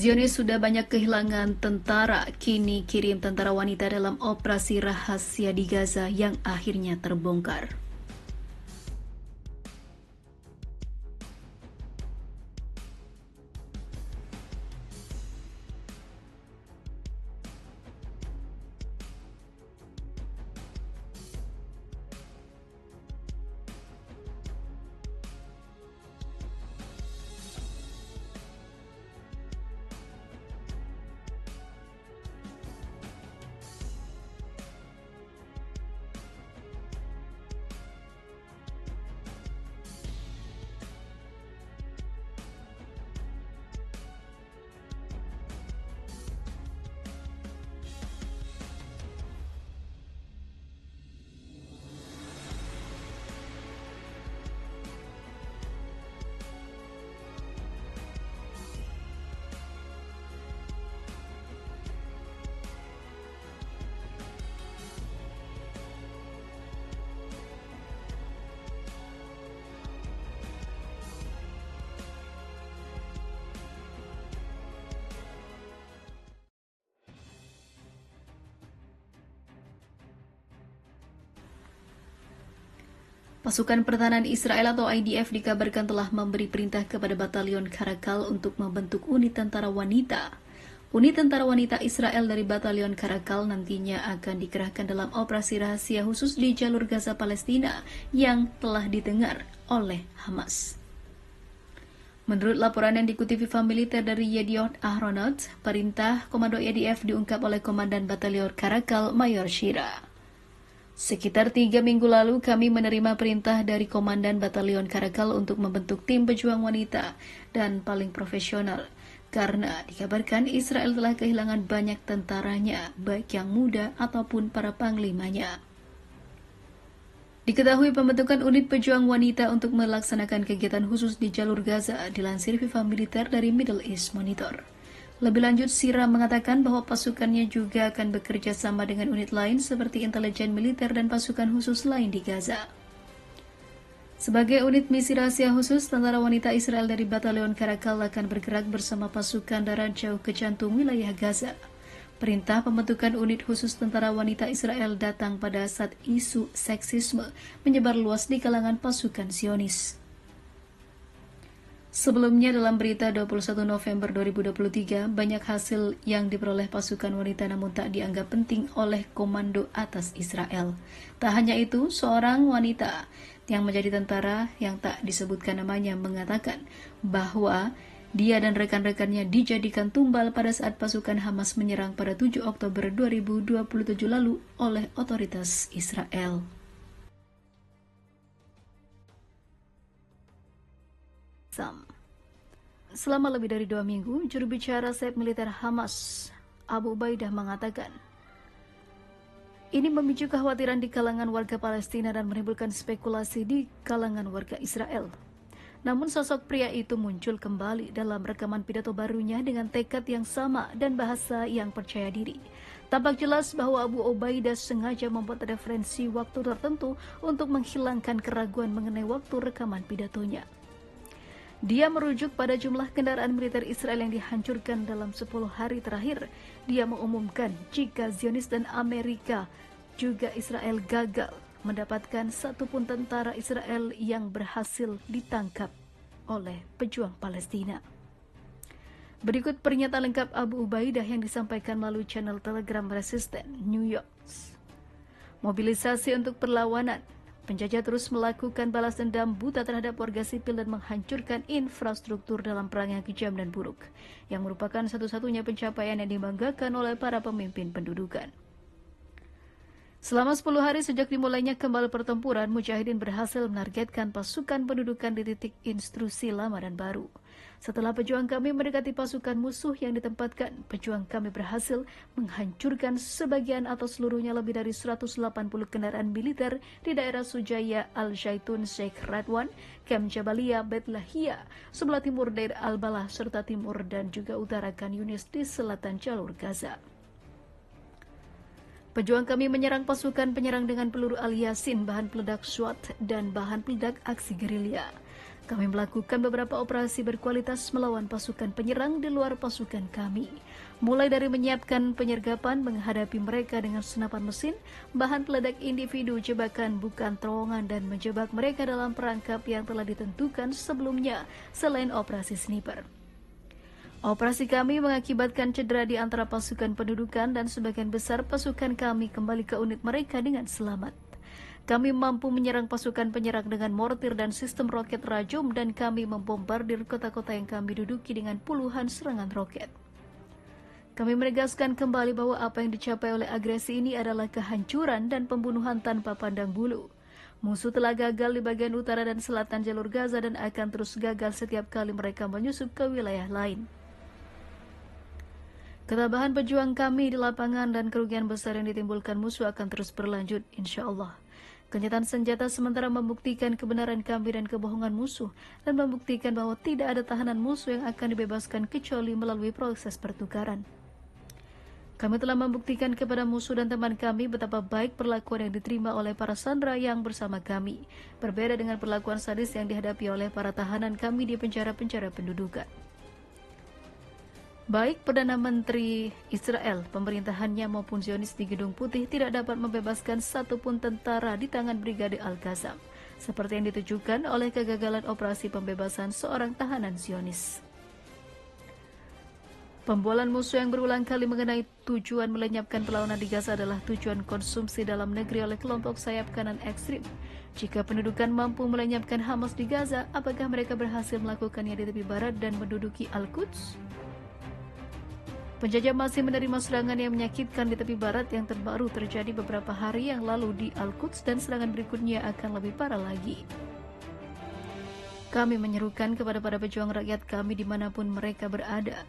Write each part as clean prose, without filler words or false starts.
Zionis sudah banyak kehilangan tentara, kini kirim tentara wanita dalam operasi rahasia di Gaza yang akhirnya terbongkar. Pasukan Pertahanan Israel atau IDF dikabarkan telah memberi perintah kepada Batalion Karakal untuk membentuk unit tentara wanita. Unit tentara wanita Israel dari Batalion Karakal nantinya akan dikerahkan dalam operasi rahasia khusus di jalur Gaza Palestina yang telah didengar oleh Hamas. Menurut laporan yang dikutip Viva Militer dari Yediot Ahronot, perintah Komando IDF diungkap oleh Komandan Batalion Karakal Mayor Shira. Sekitar 3 minggu lalu kami menerima perintah dari Komandan Batalion Karakal untuk membentuk tim pejuang wanita dan paling profesional. Karena dikabarkan Israel telah kehilangan banyak tentaranya, baik yang muda ataupun para panglimanya. Diketahui pembentukan unit pejuang wanita untuk melaksanakan kegiatan khusus di jalur Gaza dilansir Viva Militer dari Middle East Monitor. Lebih lanjut, Sira mengatakan bahwa pasukannya juga akan bekerja sama dengan unit lain seperti intelijen militer dan pasukan khusus lain di Gaza. Sebagai unit misi rahasia khusus, tentara wanita Israel dari Batalion Karakal akan bergerak bersama pasukan darat jauh ke jantung wilayah Gaza. Perintah pembentukan unit khusus tentara wanita Israel datang pada saat isu seksisme menyebar luas di kalangan pasukan Zionis. Sebelumnya dalam berita 21 November 2023, banyak hasil yang diperoleh pasukan wanita namun tak dianggap penting oleh komando atas Israel. Tak hanya itu, seorang wanita yang menjadi tentara yang tak disebutkan namanya mengatakan bahwa dia dan rekan-rekannya dijadikan tumbal pada saat pasukan Hamas menyerang pada 7 Oktober 2027 lalu oleh otoritas Israel. Selama lebih dari 2 minggu, juru bicara sayap militer Hamas, Abu Ubaidah mengatakan, ini memicu kekhawatiran di kalangan warga Palestina dan menimbulkan spekulasi di kalangan warga Israel. Namun sosok pria itu muncul kembali dalam rekaman pidato barunya dengan tekad yang sama dan bahasa yang percaya diri. Tampak jelas bahwa Abu Ubaidah sengaja membuat referensi waktu tertentu untuk menghilangkan keraguan mengenai waktu rekaman pidatonya. Dia merujuk pada jumlah kendaraan militer Israel yang dihancurkan dalam 10 hari terakhir. Dia mengumumkan jika Zionis dan Amerika juga Israel gagal mendapatkan satupun tentara Israel yang berhasil ditangkap oleh pejuang Palestina. Berikut pernyataan lengkap Abu Ubaidah yang disampaikan melalui channel Telegram Resisten New York. Mobilisasi untuk perlawanan. Penjajah terus melakukan balas dendam buta terhadap warga sipil dan menghancurkan infrastruktur dalam perang yang kejam dan buruk, yang merupakan satu-satunya pencapaian yang dibanggakan oleh para pemimpin pendudukan. Selama 10 hari sejak dimulainya kembali pertempuran, Mujahidin berhasil menargetkan pasukan pendudukan di titik instruksi lama dan baru. Setelah pejuang kami mendekati pasukan musuh yang ditempatkan, pejuang kami berhasil menghancurkan sebagian atau seluruhnya lebih dari 180 kendaraan militer di daerah Sujaya Al-Zaitun Sheikh Radwan, Kem Jabalia, Bet Lahia, sebelah timur Deir Al-Balah, serta timur dan juga utara Khan Yunis di selatan jalur Gaza. Pejuang kami menyerang pasukan penyerang dengan peluru Al-Yasin, bahan peledak SWAT, dan bahan peledak aksi gerilya. Kami melakukan beberapa operasi berkualitas melawan pasukan penyerang di luar pasukan kami. Mulai dari menyiapkan penyergapan menghadapi mereka dengan senapan mesin, bahan peledak individu, jebakan bukan terowongan, dan menjebak mereka dalam perangkap yang telah ditentukan sebelumnya selain operasi sniper. Operasi kami mengakibatkan cedera di antara pasukan pendudukan dan sebagian besar pasukan kami kembali ke unit mereka dengan selamat. Kami mampu menyerang pasukan penyerang dengan mortir dan sistem roket rajum dan kami membombardir kota-kota yang kami duduki dengan puluhan serangan roket. Kami menegaskan kembali bahwa apa yang dicapai oleh agresi ini adalah kehancuran dan pembunuhan tanpa pandang bulu. Musuh telah gagal di bagian utara dan selatan jalur Gaza dan akan terus gagal setiap kali mereka menyusup ke wilayah lain. Ketabahan pejuang kami di lapangan dan kerugian besar yang ditimbulkan musuh akan terus berlanjut, insya Allah. Kenyataan senjata sementara membuktikan kebenaran kami dan kebohongan musuh dan membuktikan bahwa tidak ada tahanan musuh yang akan dibebaskan kecuali melalui proses pertukaran. Kami telah membuktikan kepada musuh dan teman kami betapa baik perlakuan yang diterima oleh para sandera yang bersama kami, berbeda dengan perlakuan sadis yang dihadapi oleh para tahanan kami di penjara-penjara pendudukan. Baik Perdana Menteri Israel, pemerintahannya maupun Zionis di Gedung Putih tidak dapat membebaskan satupun tentara di tangan Brigade Al-Qassam, seperti yang ditujukan oleh kegagalan operasi pembebasan seorang tahanan Zionis. Pembolan musuh yang berulang kali mengenai tujuan melenyapkan perlawanan di Gaza adalah tujuan konsumsi dalam negeri oleh kelompok sayap kanan ekstrim. Jika pendudukan mampu melenyapkan Hamas di Gaza, apakah mereka berhasil melakukannya di tepi barat dan menduduki Al-Quds? Penjajah masih menerima serangan yang menyakitkan di tepi barat yang terbaru terjadi beberapa hari yang lalu di Al-Quds dan serangan berikutnya akan lebih parah lagi. Kami menyerukan kepada para pejuang rakyat kami dimanapun mereka berada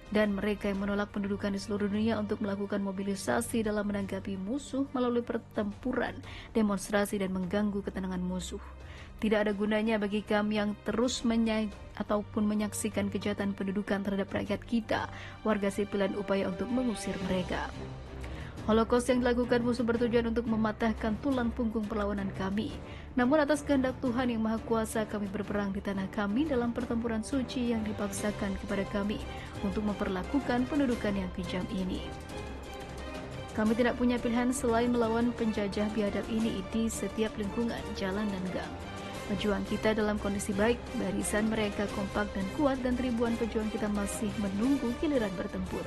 dan mereka yang menolak pendudukan di seluruh dunia untuk melakukan mobilisasi dalam menanggapi musuh melalui pertempuran, demonstrasi, dan mengganggu ketenangan musuh. Tidak ada gunanya bagi kami yang terus menyaksikan kejahatan pendudukan terhadap rakyat kita, warga sipil, dan upaya untuk mengusir mereka. Holocaust yang dilakukan musuh bertujuan untuk mematahkan tulang punggung perlawanan kami. Namun atas kehendak Tuhan yang Maha Kuasa, kami berperang di tanah kami dalam pertempuran suci yang dipaksakan kepada kami untuk memperlakukan pendudukan yang kejam ini. Kami tidak punya pilihan selain melawan penjajah biadab ini di setiap lingkungan, jalan, dan gang. Pejuang kita dalam kondisi baik, barisan mereka kompak dan kuat, dan ribuan pejuang kita masih menunggu giliran bertempur.